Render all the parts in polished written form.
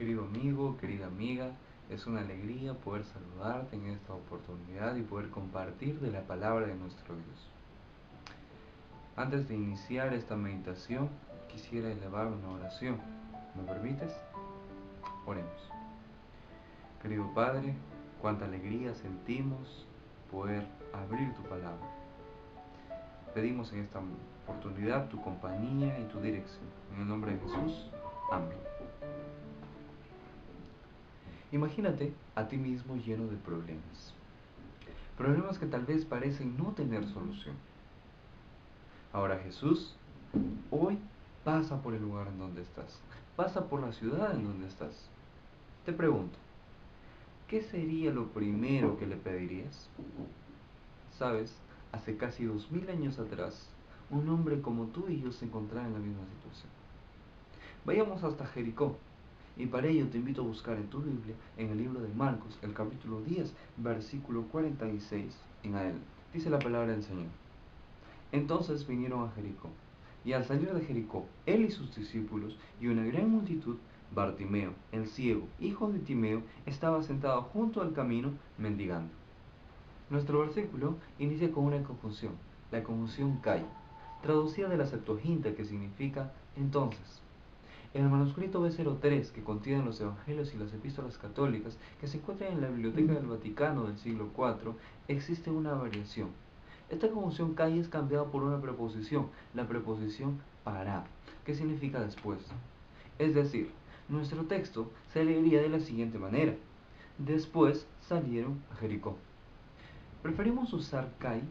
Querido amigo, querida amiga, es una alegría poder saludarte en esta oportunidad y poder compartir de la palabra de nuestro Dios. Antes de iniciar esta meditación, quisiera elevar una oración. ¿Me permites? Oremos. Querido Padre, cuánta alegría sentimos poder abrir tu palabra. Pedimos en esta oportunidad tu compañía y tu dirección. En el nombre de Jesús, amén. Imagínate a ti mismo lleno de problemas. Problemas que tal vez parecen no tener solución. Ahora Jesús hoy pasa por el lugar en donde estás. Pasa por la ciudad en donde estás. Te pregunto, ¿qué sería lo primero que le pedirías? Sabes, hace casi 2000 años atrás, un hombre como tú y yo se encontraba en la misma situación. Vayamos hasta Jericó. Y para ello te invito a buscar en tu Biblia, en el libro de Marcos, el capítulo 10, versículo 46 en adelante. Dice la palabra del Señor. Entonces vinieron a Jericó, y al salir de Jericó, él y sus discípulos y una gran multitud, Bartimeo, el ciego, hijo de Timeo, estaba sentado junto al camino mendigando. Nuestro versículo inicia con una conjunción, la conjunción kai, traducida de la Septuaginta, que significa entonces. En el manuscrito B03, que contiene los evangelios y las epístolas católicas, que se encuentra en la Biblioteca del Vaticano del siglo IV, existe una variación. Esta conjunción kai es cambiada por una preposición, la preposición para, que significa después. Es decir, nuestro texto se leería de la siguiente manera. Después salieron a Jericó. Preferimos usar kai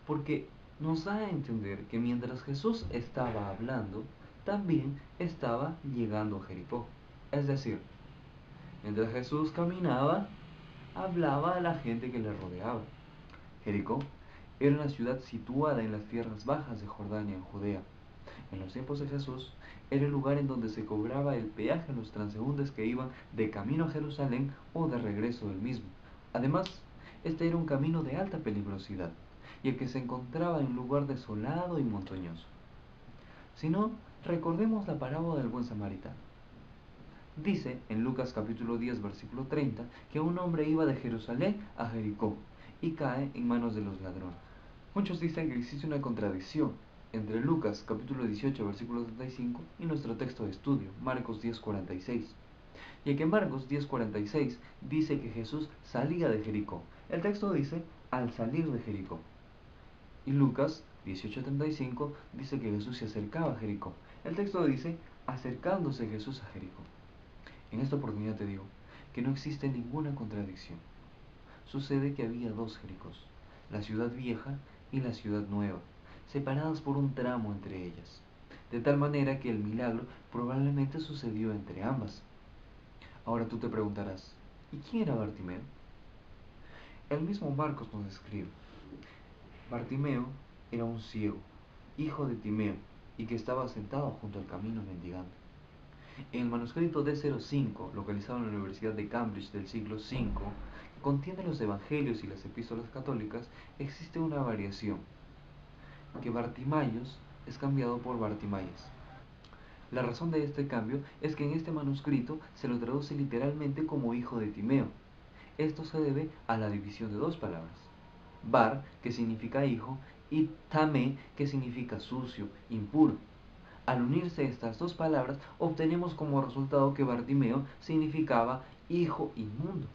porque nos da a entender que mientras Jesús estaba hablando, también estaba llegando a Jericó. Es decir, mientras Jesús caminaba, hablaba a la gente que le rodeaba. Jericó era una ciudad situada en las tierras bajas de Jordania, en Judea. En los tiempos de Jesús, era el lugar en donde se cobraba el peaje a los transeúntes que iban de camino a Jerusalén o de regreso del mismo. Además, este era un camino de alta peligrosidad, y el que se encontraba en un lugar desolado y montañoso. Si no, recordemos la parábola del buen samaritano. Dice en Lucas capítulo 10 versículo 30 que un hombre iba de Jerusalén a Jericó y cae en manos de los ladrones. Muchos dicen que existe una contradicción entre Lucas capítulo 18 versículo 35 y nuestro texto de estudio, Marcos 10:46. Y que Marcos 10:46 dice que Jesús salía de Jericó. El texto dice al salir de Jericó. Y Lucas 18:35 dice que Jesús se acercaba a Jericó. El texto dice acercándose Jesús a Jericó. En esta oportunidad te digo que no existe ninguna contradicción. Sucede que había dos Jericós, la ciudad vieja y la ciudad nueva, separadas por un tramo entre ellas, de tal manera que el milagro probablemente sucedió entre ambas. Ahora tú te preguntarás, ¿y quién era Bartimeo? El mismo Marcos nos escribe, Bartimeo era un ciego, hijo de Timeo, y que estaba sentado junto al camino mendigando. En el manuscrito D05, localizado en la Universidad de Cambridge del siglo V, que contiene los evangelios y las epístolas católicas, existe una variación, que Bartimaios es cambiado por Bartimayes. La razón de este cambio es que en este manuscrito se lo traduce literalmente como hijo de Timeo. Esto se debe a la división de dos palabras. Bar, que significa hijo, y tamé, que significa sucio, impuro. Al unirse estas dos palabras, obtenemos como resultado que Bartimeo significaba hijo inmundo.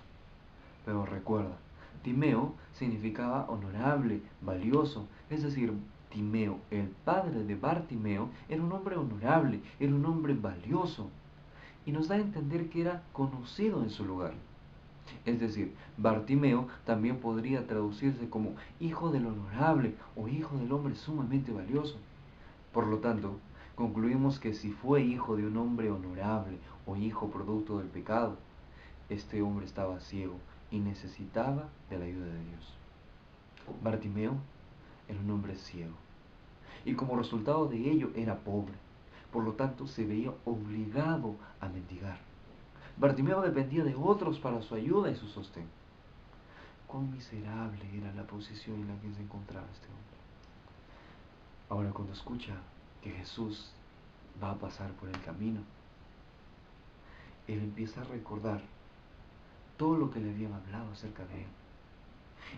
Pero recuerda, Timeo significaba honorable, valioso, es decir, Timeo, el padre de Bartimeo, era un hombre honorable, era un hombre valioso, y nos da a entender que era conocido en su lugar. Es decir, Bartimeo también podría traducirse como hijo del honorable o hijo del hombre sumamente valioso. Por lo tanto, concluimos que si fue hijo de un hombre honorable o hijo producto del pecado, este hombre estaba ciego y necesitaba de la ayuda de Dios. Bartimeo era un hombre ciego y como resultado de ello era pobre. Por lo tanto, se veía obligado a mendigar. Bartimeo dependía de otros para su ayuda y su sostén. Cuán miserable era la posición en la que se encontraba este hombre. Ahora, cuando escucha que Jesús va a pasar por el camino, él empieza a recordar todo lo que le habían hablado acerca de él.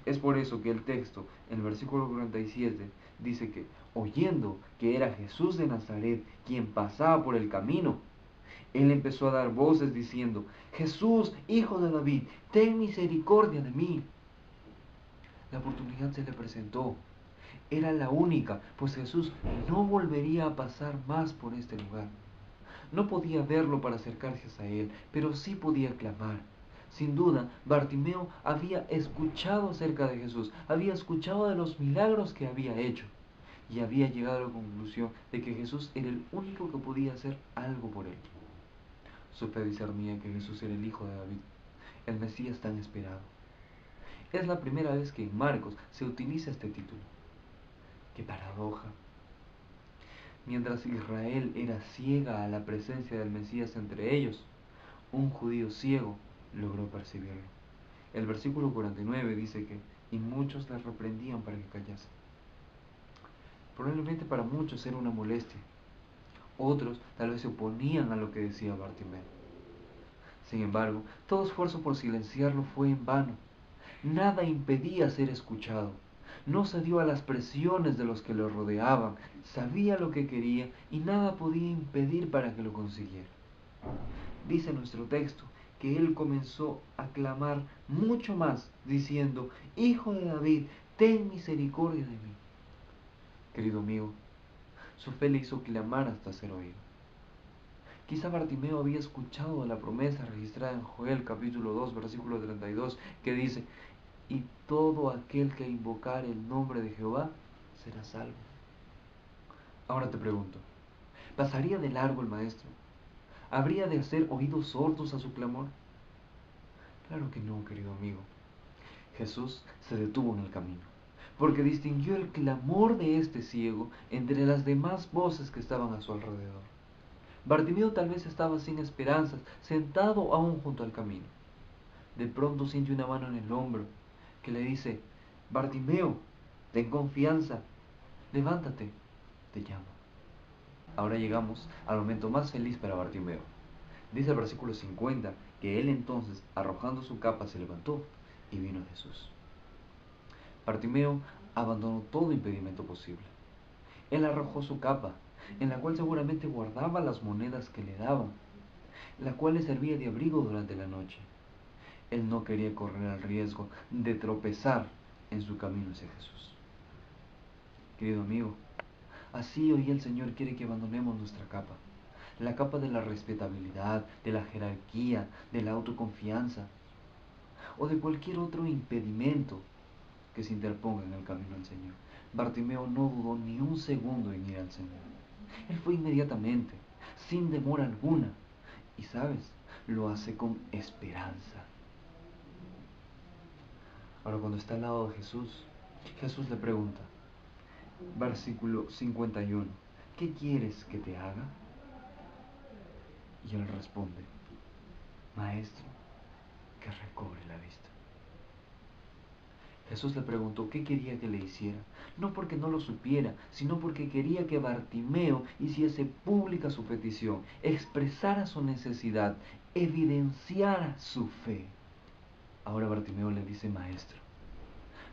Es por eso que el texto, en el versículo 47, dice que, oyendo que era Jesús de Nazaret quien pasaba por el camino, él empezó a dar voces diciendo: Jesús, hijo de David, ten misericordia de mí. La oportunidad se le presentó. Era la única, pues Jesús no volvería a pasar más por este lugar. No podía verlo para acercarse a él, pero sí podía clamar. Sin duda, Bartimeo había escuchado acerca de Jesús, había escuchado de los milagros que había hecho, y había llegado a la conclusión de que Jesús era el único que podía hacer algo por él. Su fe discernía que Jesús era el Hijo de David, el Mesías tan esperado. Es la primera vez que en Marcos se utiliza este título. ¡Qué paradoja! Mientras Israel era ciega a la presencia del Mesías entre ellos, un judío ciego logró percibirlo. El versículo 49 dice que, y muchos le reprendían para que callase. Probablemente para muchos era una molestia. Otros tal vez se oponían a lo que decía Bartimeo. Sin embargo, todo esfuerzo por silenciarlo fue en vano. Nada impedía ser escuchado. No cedió a las presiones de los que lo rodeaban. Sabía lo que quería y nada podía impedir para que lo consiguiera. Dice nuestro texto que él comenzó a clamar mucho más, diciendo: Hijo de David, ten misericordia de mí. Querido amigo, su fe le hizo clamar hasta ser oído. Quizá Bartimeo había escuchado la promesa registrada en Joel capítulo 2 versículo 32 que dice: y todo aquel que invocar el nombre de Jehová será salvo. Ahora te pregunto, ¿pasaría de largo el maestro? ¿Habría de hacer oídos sordos a su clamor? Claro que no, querido amigo. Jesús se detuvo en el camino, porque distinguió el clamor de este ciego entre las demás voces que estaban a su alrededor. Bartimeo tal vez estaba sin esperanzas, sentado aún junto al camino. De pronto siente una mano en el hombro que le dice: Bartimeo, ten confianza, levántate, te llamo. Ahora llegamos al momento más feliz para Bartimeo. Dice el versículo 50 que él entonces, arrojando su capa, se levantó y vino a Jesús. Bartimeo abandonó todo impedimento posible. Él arrojó su capa, en la cual seguramente guardaba las monedas que le daban, la cual le servía de abrigo durante la noche. Él no quería correr el riesgo de tropezar en su camino hacia Jesús. Querido amigo, así hoy el Señor quiere que abandonemos nuestra capa, la capa de la respetabilidad, de la jerarquía, de la autoconfianza o de cualquier otro impedimento que se interponga en el camino al Señor. Bartimeo no dudó ni un segundo en ir al Señor. Él fue inmediatamente, sin demora alguna, y sabes, lo hace con esperanza. Ahora, cuando está al lado de Jesús, Jesús le pregunta, versículo 51, ¿qué quieres que te haga? Y él responde: Maestro, que recobre la vista. Jesús le preguntó qué quería que le hiciera, no porque no lo supiera, sino porque quería que Bartimeo hiciese pública su petición, expresara su necesidad, evidenciara su fe. Ahora Bartimeo le dice maestro.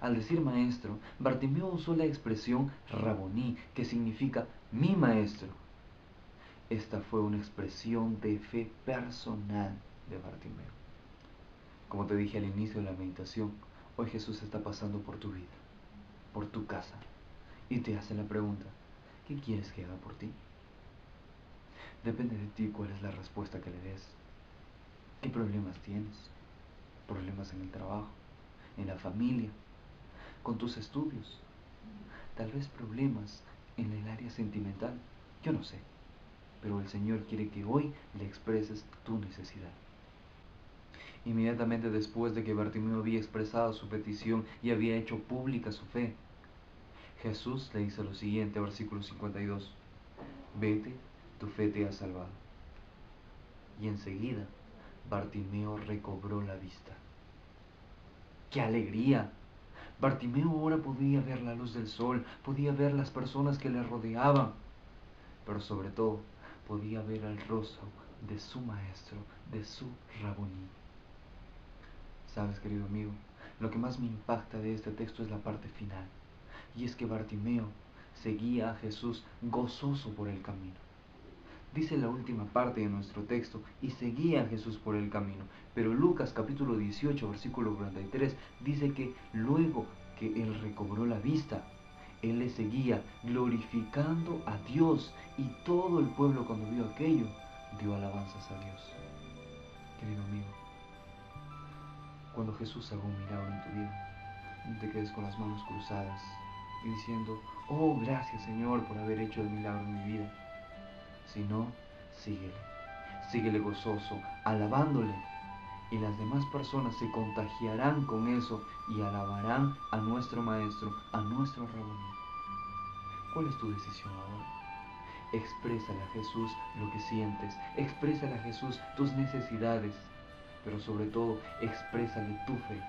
Al decir maestro, Bartimeo usó la expresión raboní, que significa mi maestro. Esta fue una expresión de fe personal de Bartimeo. Como te dije al inicio de la meditación, hoy Jesús está pasando por tu vida, por tu casa, y te hace la pregunta: ¿qué quieres que haga por ti? Depende de ti cuál es la respuesta que le des. ¿Qué problemas tienes? ¿Problemas en el trabajo, en la familia, con tus estudios? Tal vez problemas en el área sentimental, yo no sé, pero el Señor quiere que hoy le expreses tu necesidad. Inmediatamente después de que Bartimeo había expresado su petición y había hecho pública su fe, Jesús le dice lo siguiente, versículo 52, vete, tu fe te ha salvado. Y enseguida Bartimeo recobró la vista. ¡Qué alegría! Bartimeo ahora podía ver la luz del sol, podía ver las personas que le rodeaban, pero sobre todo podía ver el rostro de su maestro, de su Rabuní. ¿Sabes, querido amigo? Lo que más me impacta de este texto es la parte final, y es que Bartimeo seguía a Jesús gozoso por el camino. Dice la última parte de nuestro texto, y seguía a Jesús por el camino. Pero Lucas capítulo 18, versículo 43, dice que luego que él recobró la vista, él le seguía glorificando a Dios, y todo el pueblo, cuando vio aquello, dio alabanzas a Dios. Querido amigo, cuando Jesús haga un milagro en tu vida, no te quedes con las manos cruzadas y diciendo: oh, gracias Señor por haber hecho el milagro en mi vida. Sino, síguele gozoso, alabándole, y las demás personas se contagiarán con eso y alabarán a nuestro Maestro, a nuestro Rabuní. ¿Cuál es tu decisión ahora? Exprésale a Jesús lo que sientes, exprésale a Jesús tus necesidades, pero sobre todo, exprésale tu fe.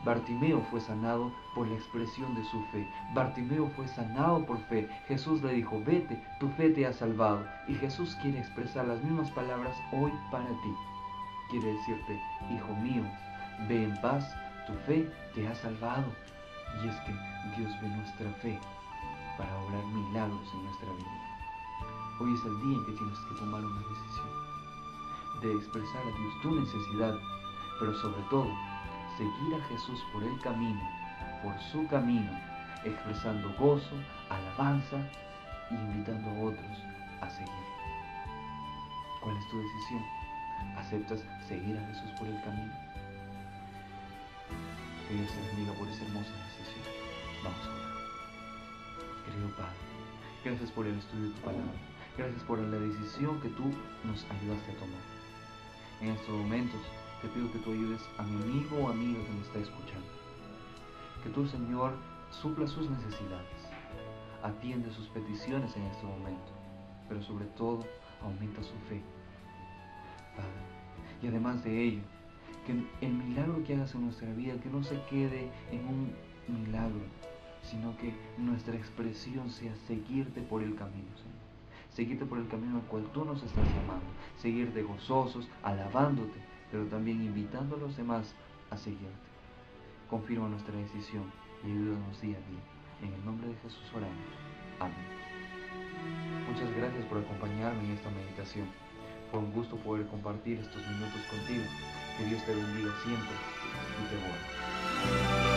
Bartimeo fue sanado por la expresión de su fe. Bartimeo fue sanado por fe. Jesús le dijo: vete, tu fe te ha salvado. Y Jesús quiere expresar las mismas palabras hoy para ti. Quiere decirte: hijo mío, ve en paz, tu fe te ha salvado. Y es que Dios ve nuestra fe para obrar milagros en nuestra vida. Hoy es el día en que tienes que tomar una decisión de expresar a Dios tu necesidad, pero sobre todo, seguir a Jesús por el camino, por su camino, expresando gozo, alabanza y invitando a otros a seguir. ¿Cuál es tu decisión? ¿Aceptas seguir a Jesús por el camino? Que Dios te bendiga por esa hermosa decisión. Vamos a orar. Querido Padre, gracias por el estudio de tu palabra. Gracias por la decisión que tú nos ayudaste a tomar. En estos momentos te pido que tú ayudes a mi amigo o amiga que me está escuchando. Que tú, Señor, supla sus necesidades, atiende sus peticiones en este momento, pero sobre todo aumenta su fe, Padre. Y además de ello, que el milagro que hagas en nuestra vida, que no se quede en un milagro, sino que nuestra expresión sea seguirte por el camino, Señor. Seguirte por el camino al cual tú nos estás llamando, seguirte gozosos, alabándote, pero también invitando a los demás a seguirte. Confirma nuestra decisión y ayúdanos día a día. En el nombre de Jesús oramos. Amén. Muchas gracias por acompañarme en esta meditación. Fue un gusto poder compartir estos minutos contigo. Que Dios te bendiga siempre y te guarde.